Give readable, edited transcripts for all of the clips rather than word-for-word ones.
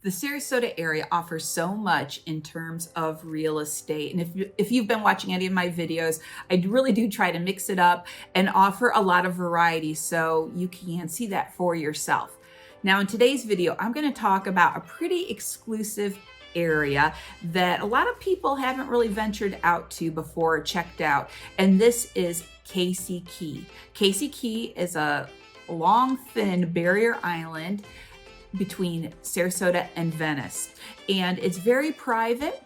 The Sarasota area offers so much in terms of real estate. And if you've been watching any of my videos, I really do try to mix it up and offer a lot of variety so you can see that for yourself. Now in today's video, I'm going to talk about a pretty exclusive area that a lot of people haven't really ventured out to before or checked out. And this is Casey Key. Casey Key is a long, thin barrier island between Sarasota and Venice. And it's very private,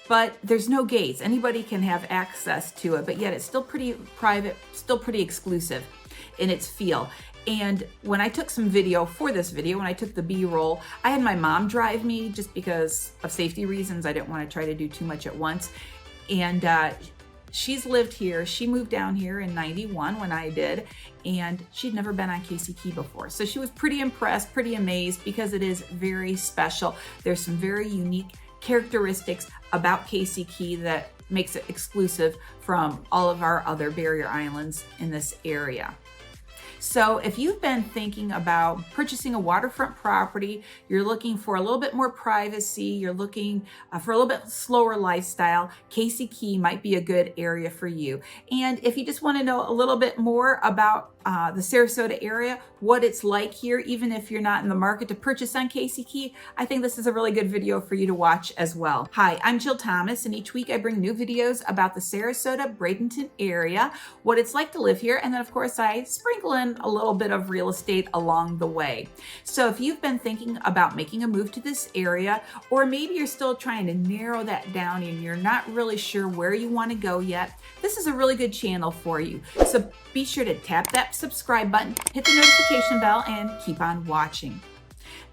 but there's no gates. Anybody can have access to it, but yet it's still pretty private, still pretty exclusive in its feel. And when I took some video for this video, when I took the B-roll, I had my mom drive me just because of safety reasons. I didn't want to try to do too much at once. And she's lived here. She moved down here in '91 when I did, and she'd never been on Casey Key before. So she was pretty impressed, pretty amazed, because it is very special. There's some very unique characteristics about Casey Key that makes it exclusive from all of our other barrier islands in this area. So if you've been thinking about purchasing a waterfront property, you're looking for a little bit more privacy, you're looking for a little bit slower lifestyle, Casey Key might be a good area for you. And if you just want to know a little bit more about the Sarasota area, what it's like here, even if you're not in the market to purchase on Casey Key, I think this is a really good video for you to watch as well. Hi, I'm Jill Thomas, and each week I bring new videos about the Sarasota Bradenton area, what it's like to live here, and then of course I sprinkle in a little bit of real estate along the way. So if you've been thinking about making a move to this area, or maybe you're still trying to narrow that down and you're not really sure where you want to go yet, this is a really good channel for you. So be sure to tap that subscribe button, hit the notification bell, and keep on watching.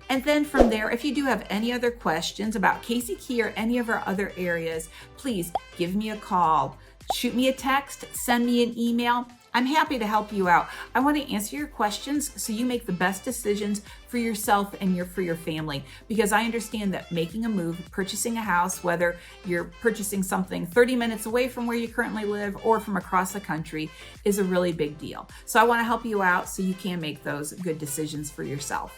And then from there, if you do have any other questions about Casey Key or any of our other areas, please give me a call, shoot me a text, send me an email. I'm happy to help you out. I want to answer your questions so you make the best decisions for yourself and for your family, because I understand that making a move, purchasing a house, whether you're purchasing something 30 minutes away from where you currently live or from across the country, is a really big deal. So I want to help you out so you can make those good decisions for yourself.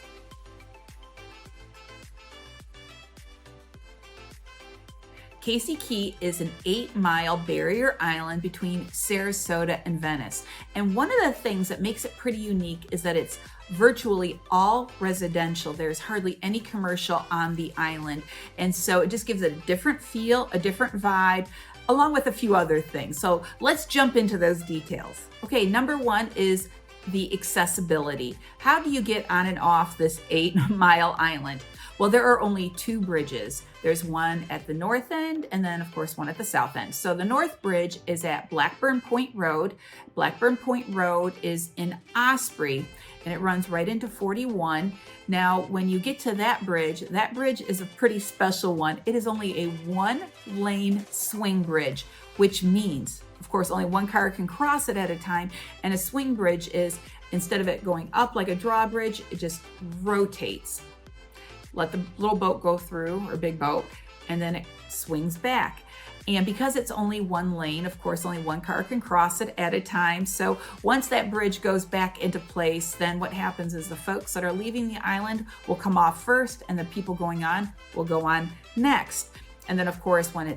Casey Key is an 8-mile barrier island between Sarasota and Venice. And one of the things that makes it pretty unique is that it's virtually all residential. There's hardly any commercial on the island. And so it just gives it a different feel, a different vibe, along with a few other things. So let's jump into those details. Okay, number one is the accessibility. How do you get on and off this 8-mile island? Well, there are only 2 bridges. There's one at the north end and then of course one at the south end. So the north bridge is at Blackburn Point Road. Blackburn Point Road is in Osprey and it runs right into 41. Now, when you get to that bridge is a pretty special one. It is only a 1-lane swing bridge, which means, of course, only one car can cross it at a time. And a swing bridge is, instead of it going up like a drawbridge, it just rotates. Let the little boat go through, or big boat, and then it swings back. And because it's only 1 lane, of course, only one car can cross it at a time. So once that bridge goes back into place, then what happens is the folks that are leaving the island will come off first, and the people going on will go on next. And then, of course, when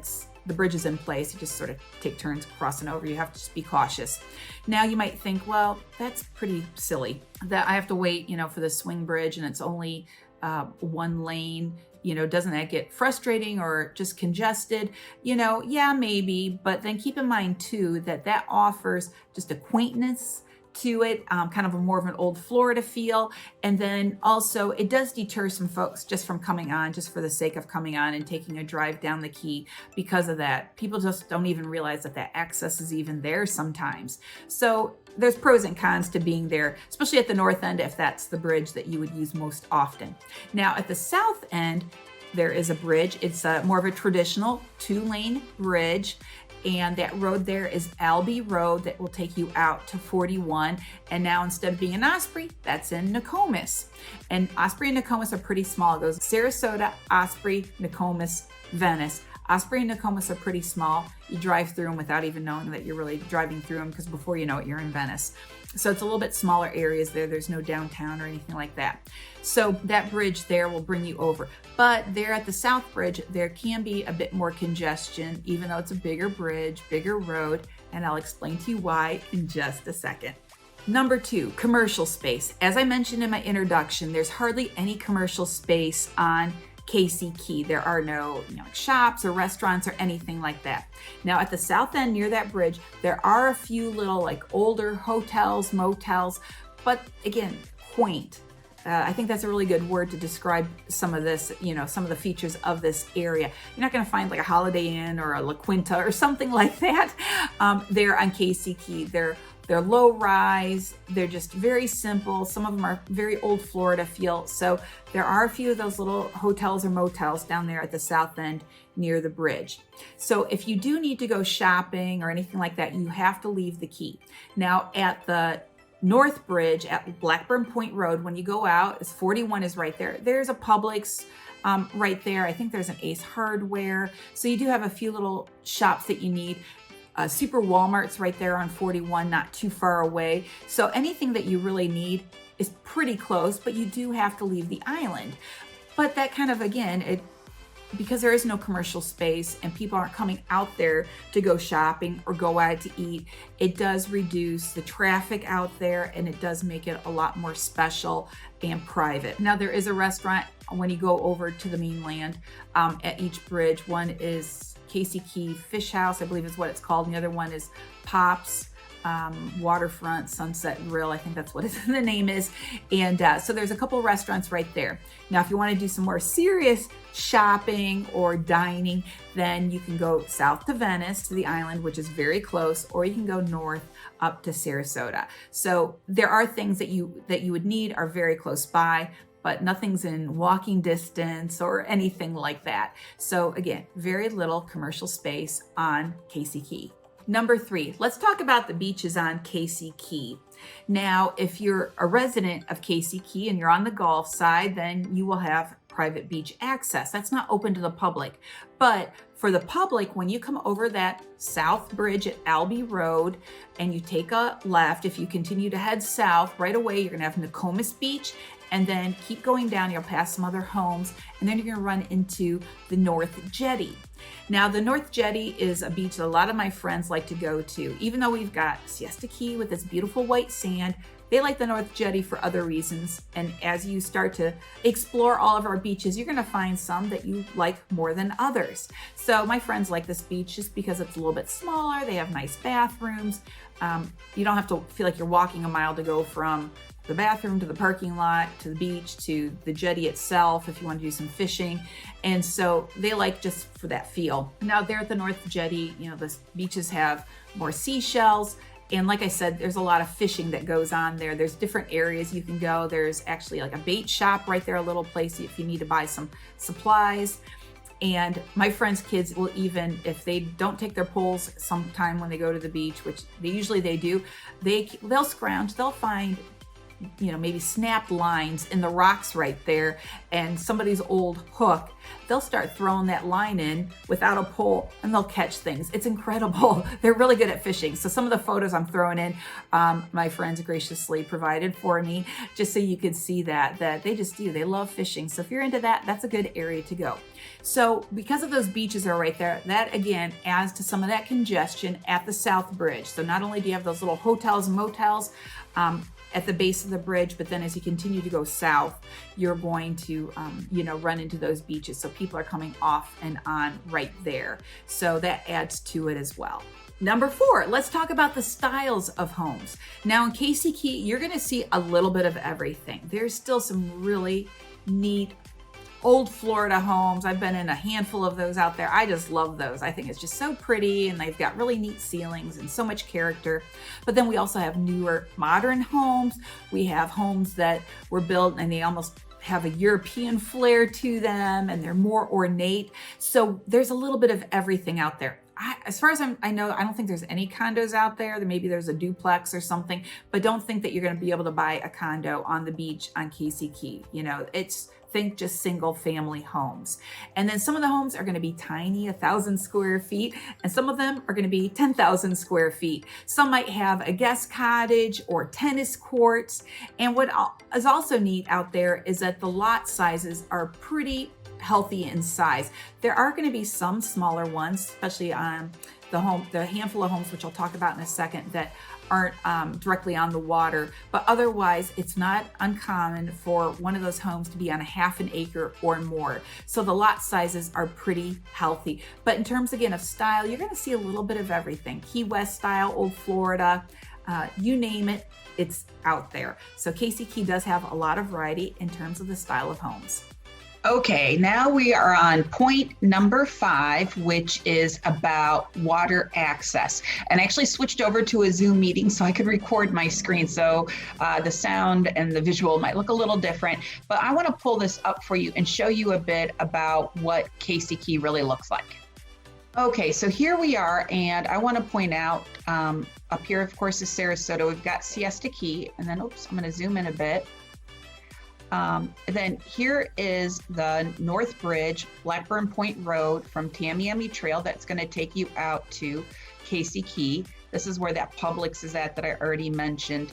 the bridge is in place, you just sort of take turns crossing over. You have to just be cautious. Now you might think, well, that's pretty silly that I have to wait, for the swing bridge and it's only 1 lane. Doesn't that get frustrating or just congested? Yeah, maybe, but then keep in mind too that offers just a quaintness to it, kind of more of an old Florida feel. And then also it does deter some folks just from coming on, just for the sake of coming on and taking a drive down the key. Because of that, people just don't even realize that access is even there sometimes. So there's pros and cons to being there, especially at the north end if that's the bridge that you would use most often. Now at the south end, there is a bridge. It's more of a traditional 2-lane bridge. And that road there is Albee Road that will take you out to 41. And now instead of being in Osprey, that's in Nokomis. And Osprey and Nokomis are pretty small. It goes Sarasota, Osprey, Nokomis, Venice. Osprey and Nokomis are pretty small. You drive through them without even knowing that you're really driving through them, because before you know it, you're in Venice. So it's a little bit smaller areas there. There's no downtown or anything like that. So that bridge there will bring you over. But there at the South Bridge, there can be a bit more congestion, even though it's a bigger bridge, bigger road, and I'll explain to you why in just a second. Number 2, commercial space. As I mentioned in my introduction, there's hardly any commercial space on Casey Key. There are no shops or restaurants or anything like that. Now at the south end near that bridge, there are a few little older hotels, motels, but again, quaint. I think that's a really good word to describe some of this, some of the features of this area. You're not going to find like a Holiday Inn or a La Quinta or something like that there on Casey Key. They're low rise. They're just very simple. Some of them are very old Florida feel. So there are a few of those little hotels or motels down there at the south end near the bridge. So if you do need to go shopping or anything like that, you have to leave the key. Now at the North Bridge at Blackburn Point Road, when you go out, 41 is right there. There's a Publix right there. I think there's an Ace Hardware. So you do have a few little shops that you need. Super Walmart's right there on 41, not too far away. So anything that you really need is pretty close, but you do have to leave the island. But that kind of, again, because there is no commercial space and people aren't coming out there to go shopping or go out to eat, it does reduce the traffic out there, and it does make it a lot more special and private. Now there is a restaurant when you go over to the mainland at each bridge. One is Casey Key Fish House, I believe is what it's called. And the other one is Pops Waterfront Sunset Grill. I think that's what the name is. And so there's a couple restaurants right there. Now, if you want to do some more serious shopping or dining, then you can go south to Venice, to the island, which is very close, or you can go north up to Sarasota. So there are things that you would need are very close by, but nothing's in walking distance or anything like that. So again, very little commercial space on Casey Key. Number 3, let's talk about the beaches on Casey Key. Now, if you're a resident of Casey Key and you're on the Gulf side, then you will have private beach access. That's not open to the public. But for the public, when you come over that South Bridge at Albee Road and you take a left, if you continue to head south, right away you're gonna have Nokomis Beach, and then keep going down, you'll pass some other homes, and then you're gonna run into the North Jetty. Now, the North Jetty is a beach that a lot of my friends like to go to. Even though we've got Siesta Key with its beautiful white sand, they like the North Jetty for other reasons. And as you start to explore all of our beaches, you're gonna find some that you like more than others. So my friends like this beach just because it's a little bit smaller, they have nice bathrooms. You don't have to feel like you're walking a mile to go from the bathroom to the parking lot to the beach to the jetty itself if you want to do some fishing. And so they like just for that feel. Now there at the North Jetty, the beaches have more seashells. And like I said, there's a lot of fishing that goes on there. There's different areas you can go. There's actually like a bait shop right there, a little place if you need to buy some supplies. And my friends' kids will even, if they don't take their poles sometime when they go to the beach, which usually they do, they'll scrounge, they'll find maybe snapped lines in the rocks right there and somebody's old hook. They'll start throwing that line in without a pole and they'll catch things. It's incredible. They're really good at fishing. So some of the photos I'm throwing in, my friends graciously provided for me just so you could see that they just do. They love fishing. So if you're into that, that's a good area to go. So because of those beaches are right there, that again adds to some of that congestion at the South Bridge. So not only do you have those little hotels and motels, at the base of the bridge, but then as you continue to go south, you're going to, run into those beaches. So people are coming off and on right there. So that adds to it as well. Number 4, let's talk about the styles of homes. Now in Casey Key, you're gonna see a little bit of everything. There's still some really neat old Florida homes. I've been in a handful of those out there. I just love those. I think it's just so pretty and they've got really neat ceilings and so much character. But then we also have newer modern homes. We have homes that were built and they almost have a European flair to them and they're more ornate. So there's a little bit of everything out there. As far as I know, I don't think there's any condos out there. Maybe there's a duplex or something, but don't think that you're going to be able to buy a condo on the beach on Casey Key. It's think just single family homes. And then some of the homes are going to be tiny, 1,000 square feet, and some of them are going to be 10,000 square feet. Some might have a guest cottage or tennis courts. And what is also neat out there is that the lot sizes are pretty healthy in size. There are going to be some smaller ones, especially on the handful of homes, which I'll talk about in a second, that aren't directly on the water, but otherwise it's not uncommon for one of those homes to be on a half an acre or more. So the lot sizes are pretty healthy. But in terms, again, of style, you're going to see a little bit of everything. Key West style, Old Florida, you name it, it's out there. So Casey Key does have a lot of variety in terms of the style of homes. Okay, now we are on point number 5, which is about water access. And I actually switched over to a Zoom meeting so I could record my screen. So the sound and the visual might look a little different, but I want to pull this up for you and show you a bit about what Casey Key really looks like. Okay, so here we are, and I want to point out up here, of course, is Sarasota. We've got Siesta Key, and then, oops, I'm going to zoom in a bit. Then here is the North Bridge, Blackburn Point Road from Tamiami Trail. That's going to take you out to Casey Key. This is where that Publix is at that I already mentioned.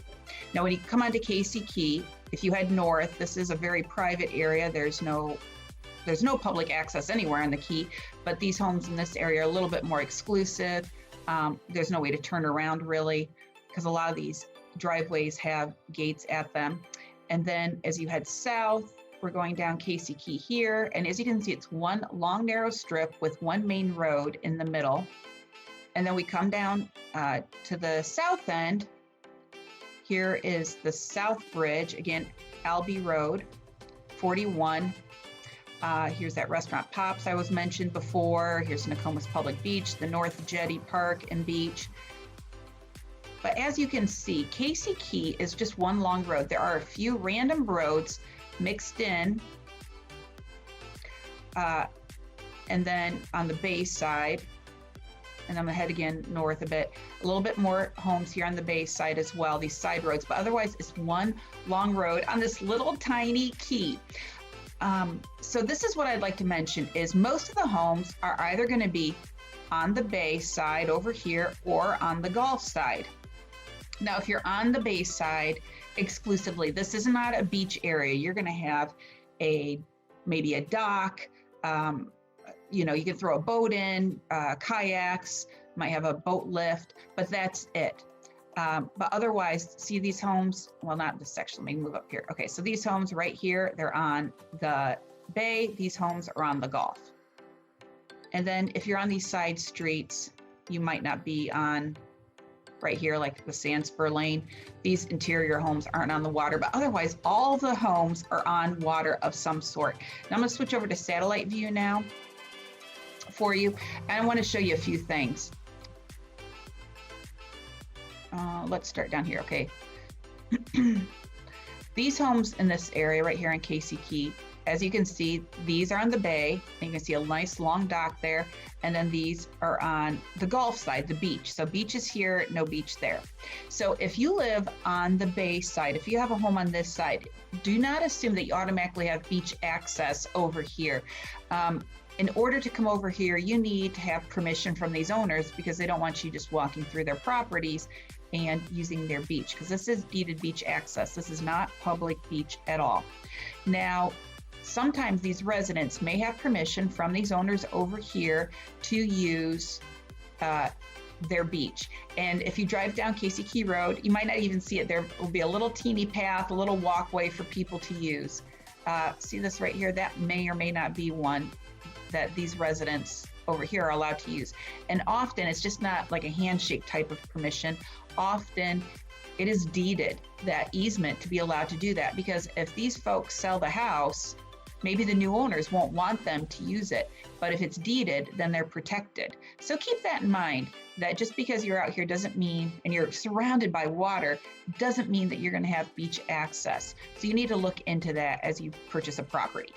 Now, when you come onto Casey Key, if you head north, this is a very private area. There's no public access anywhere on the Key, but these homes in this area are a little bit more exclusive. There's no way to turn around really, because a lot of these driveways have gates at them. And then as you head south, we're going down Casey Key here. And as you can see, it's one long narrow strip with one main road in the middle. And then we come down to the south end. Here is the South Bridge, again, Albee Road, 41. Here's that restaurant Pops I was mentioned before. Here's Nokomis Public Beach, the North Jetty Park and Beach. But as you can see, Casey Key is just one long road. There are a few random roads mixed in. And then on the bay side, and I'm gonna head again north a bit, a little bit more homes here on the bay side as well, these side roads, but otherwise it's one long road on this little tiny key. So this is what I'd like to mention is most of the homes are either gonna be on the bay side over here or on the Gulf side. Now, if you're on the bay side exclusively, this is not a beach area. You're going to have maybe a dock. You can throw a boat in, kayaks, might have a boat lift, but that's it. But otherwise, see these homes? Well, not this section. Let me move up here. Okay, so these homes right here, they're on the bay. These homes are on the Gulf. And then if you're on these side streets, you might not be on right here, like the Sandspur Lane. These interior homes aren't on the water, but otherwise all the homes are on water of some sort. Now I'm gonna switch over to satellite view now for you. And I wanna show you a few things. Let's start down here, okay. These homes in this area right here in Casey Key, as you can see, these are on the bay. You can see a nice long dock there. And then these are on the Gulf side, the beach. So beach is here, no beach there. So if you live on the bay side, if you have a home on this side, do not assume that you automatically have beach access over here. In order to come over here, you need to have permission from these owners because they don't want you just walking through their properties and using their beach, because this is deeded beach access. This is not public beach at all. Now, sometimes these residents may have permission from these owners over here to use their beach. And if you drive down Casey Key Road, you might not even see it. There will be a little teeny path, a little walkway for people to use. See this right here? That may or may not be one that these residents over here are allowed to use. And often it's just not like a handshake type of permission. Often it is deeded, that easement, to be allowed to do that, because if these folks sell the house, maybe the new owners won't want them to use it, but if it's deeded, then they're protected. So keep that in mind, that just because you're out here doesn't mean, and you're surrounded by water, doesn't mean that you're gonna have beach access. So you need to look into that as you purchase a property.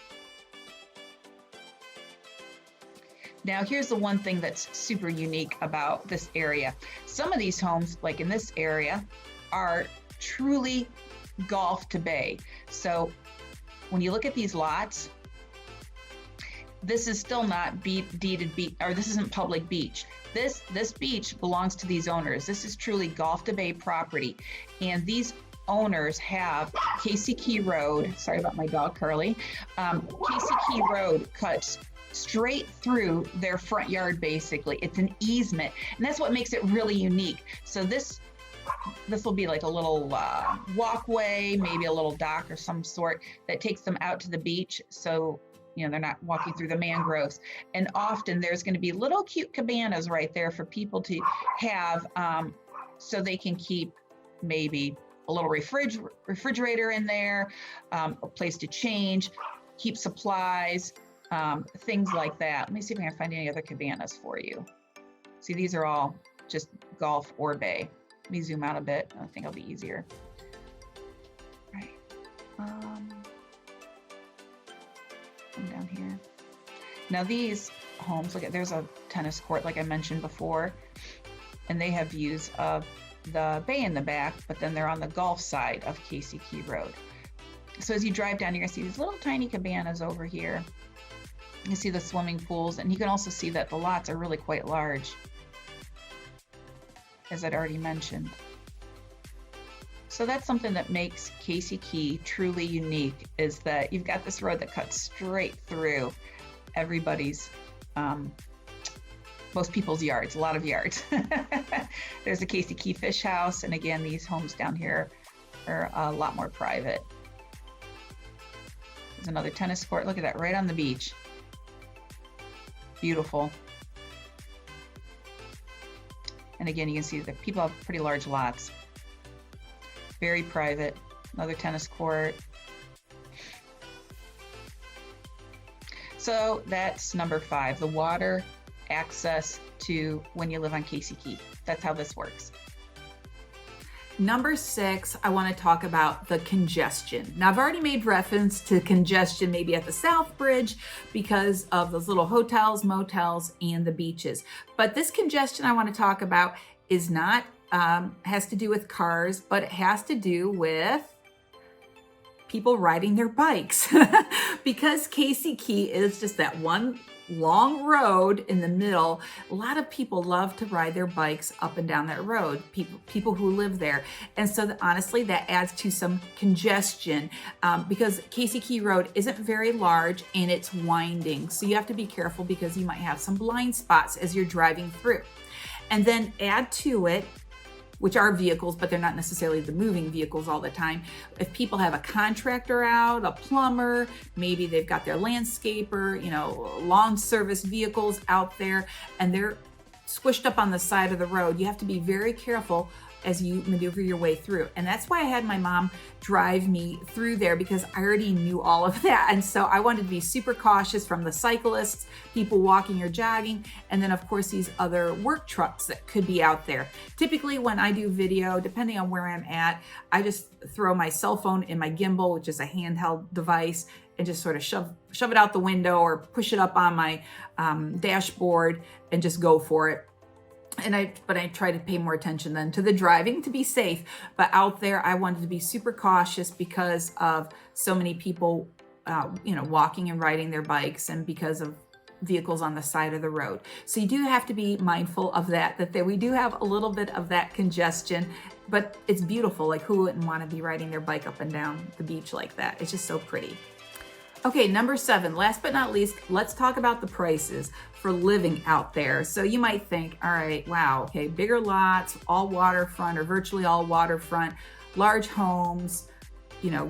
Now, here's the one thing that's super unique about this area. Some of these homes, like in this area, are truly Gulf to bay. So when you look at these lots, this is still not deeded beach, or this isn't public beach. This beach belongs to these owners. This is truly Gulf to Bay property. And these owners have Casey Key Road, sorry about my dog Curly, Casey Key Road cuts straight through their front yard basically. It's an easement, and that's what makes it really unique. So this will be like a little walkway, maybe a little dock or some sort that takes them out to the beach. So they're not walking through the mangroves. And often there's going to be little cute cabanas right there for people to have, so they can keep maybe a little refrigerator in there, a place to change, keep supplies, things like that. Let me see if I can find any other cabanas for you. See, these are all just Gulf or Bay. Let me zoom out a bit. I think it'll be easier. All right. Come down here. Now these homes, look at, there's a tennis court like I mentioned before, and they have views of the bay in the back, but then they're on the Gulf side of Casey Key Road. So as you drive down, you're gonna see these little tiny cabanas over here. You can see the swimming pools, and you can also see that the lots are really quite large, as I'd already mentioned. So that's something that makes Casey Key truly unique, is that you've got this road that cuts straight through everybody's, most people's yards, a lot of yards. There's the Casey Key Fish House, and again, these homes down here are a lot more private. There's another tennis court. Look at that, right on the beach. Beautiful. And again, you can see that people have pretty large lots. Very private. Another tennis court. So that's number 5, the water access to when you live on Casey Key. That's how this works. Number 6, I want to talk about the congestion. Now, I've already made reference to congestion maybe at the South Bridge because of those little hotels, motels, and the beaches. But this congestion I want to talk about is not, has to do with cars, but it has to do with people riding their bikes. Because Casey Key is just that one long road in the middle, a lot of people love to ride their bikes up and down that road, people who live there. And so honestly, that adds to some congestion because Casey Key Road isn't very large and it's winding. So you have to be careful because you might have some blind spots as you're driving through. And then add to it, which are vehicles, but they're not necessarily the moving vehicles all the time. If people have a contractor out, a plumber, maybe they've got their landscaper, lawn service vehicles out there, and they're squished up on the side of the road, you have to be very careful as you maneuver your way through. And that's why I had my mom drive me through there, because I already knew all of that. And so I wanted to be super cautious from the cyclists, people walking or jogging, and then of course these other work trucks that could be out there. Typically when I do video, depending on where I'm at, I just throw my cell phone in my gimbal, which is a handheld device, and just sort of shove it out the window or push it up on my dashboard and just go for it. But I try to pay more attention then to the driving to be safe. But out there, I wanted to be super cautious because of so many people, walking and riding their bikes, and because of vehicles on the side of the road. So you do have to be mindful of that we do have a little bit of that congestion, but it's beautiful. Like, who wouldn't want to be riding their bike up and down the beach like that? It's just so pretty. Okay, number 7, last but not least, let's talk about the prices for living out there. So you might think, all right, wow, okay, bigger lots, all waterfront or virtually all waterfront, large homes,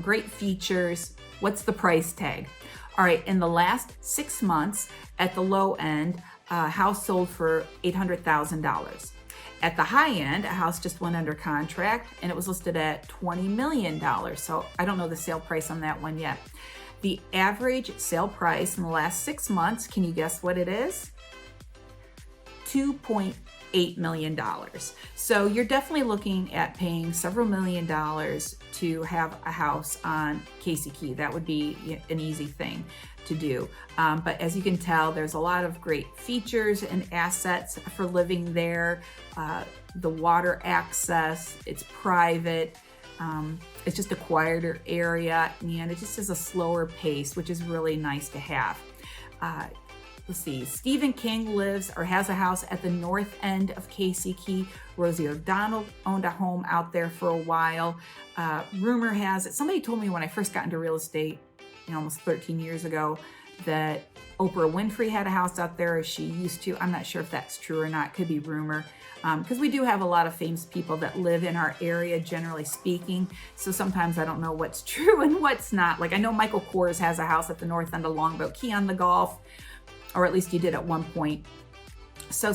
great features. What's the price tag? All right, in the last 6 months, at the low end, a house sold for $800,000. At the high end, a house just went under contract and it was listed at $20 million. So I don't know the sale price on that one yet. The average sale price in the last 6 months, can you guess what it is? $2.8 million. So you're definitely looking at paying several $1 million to have a house on Casey Key. That would be an easy thing to do. But as you can tell, there's a lot of great features and assets for living there. The water access, it's private. It's just a quieter area, and it just is a slower pace, which is really nice to have. Let's see, Stephen King lives or has a house at the north end of Casey Key. Rosie O'Donnell owned a home out there for a while. Rumor has it, somebody told me when I first got into real estate, almost 13 years ago, that Oprah Winfrey had a house out there, as she used to. I'm not sure if that's true or not, could be rumor. Because we do have a lot of famous people that live in our area, generally speaking. So sometimes I don't know what's true and what's not. Like I know Michael Kors has a house at the north end of Longboat Key on the Gulf, or at least he did at one point. So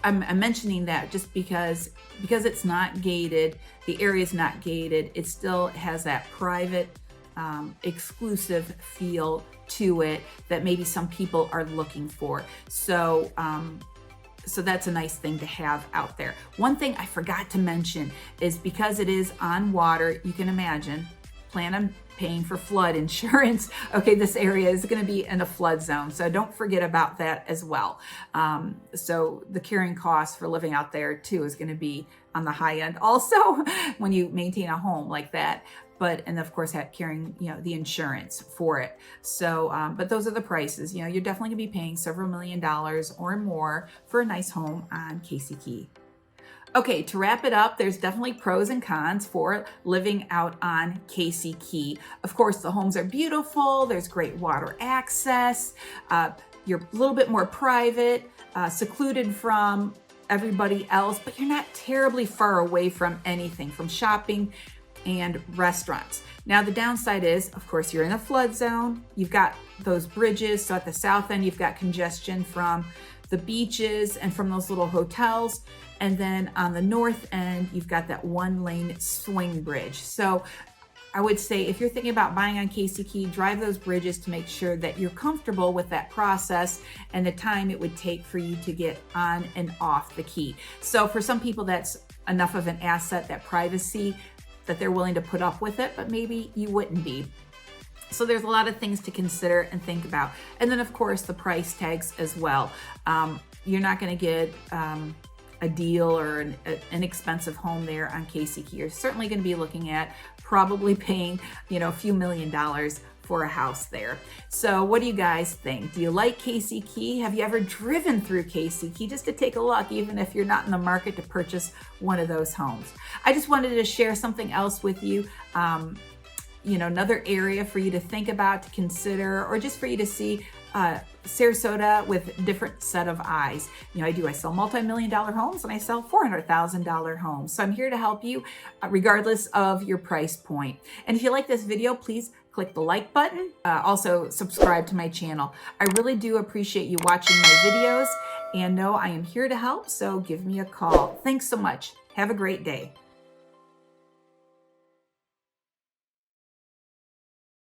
I'm mentioning that just because it's not gated, the area is not gated, it still has that private, exclusive feel to it that maybe some people are looking for. So that's a nice thing to have out there. One thing I forgot to mention is because it is on water, you can imagine, plan on paying for flood insurance. Okay, this area is going to be in a flood zone, so don't forget about that as well. So the carrying cost for living out there too is going to be on the high end also when you maintain a home like that. And of course carrying, the insurance for it. So, but those are the prices. You're definitely gonna be paying several $1,000,000 or more for a nice home on Casey Key. Okay, to wrap it up, there's definitely pros and cons for living out on Casey Key. Of course, the homes are beautiful. There's great water access. You're a little bit more private, secluded from everybody else, but you're not terribly far away from anything, from shopping and restaurants. Now the downside is, of course, you're in a flood zone. You've got those bridges. So at the south end, you've got congestion from the beaches and from those little hotels. And then on the north end, you've got that 1-lane swing bridge. So I would say if you're thinking about buying on Casey Key, drive those bridges to make sure that you're comfortable with that process and the time it would take for you to get on and off the key. So for some people, that's enough of an asset, that privacy, that they're willing to put up with it, but maybe you wouldn't be. So there's a lot of things to consider and think about. And then of course the price tags as well. You're not gonna get a deal or an inexpensive home there on Casey Key. You're certainly gonna be looking at probably paying, a few $1,000,000 for a house there. So what do you guys think? Do you like Casey Key? Have you ever driven through Casey Key just to take a look, even if you're not in the market to purchase one of those homes? I just wanted to share something else with you. Another area for you to think about, to consider, or just for you to see Sarasota with a different set of eyes. I sell multi-million-dollar homes and I sell $400,000 homes. So I'm here to help you regardless of your price point. And if you like this video, please click the like button. Also subscribe to my channel. I really do appreciate you watching my videos, and know I am here to help, so give me a call. Thanks so much. Have a great day.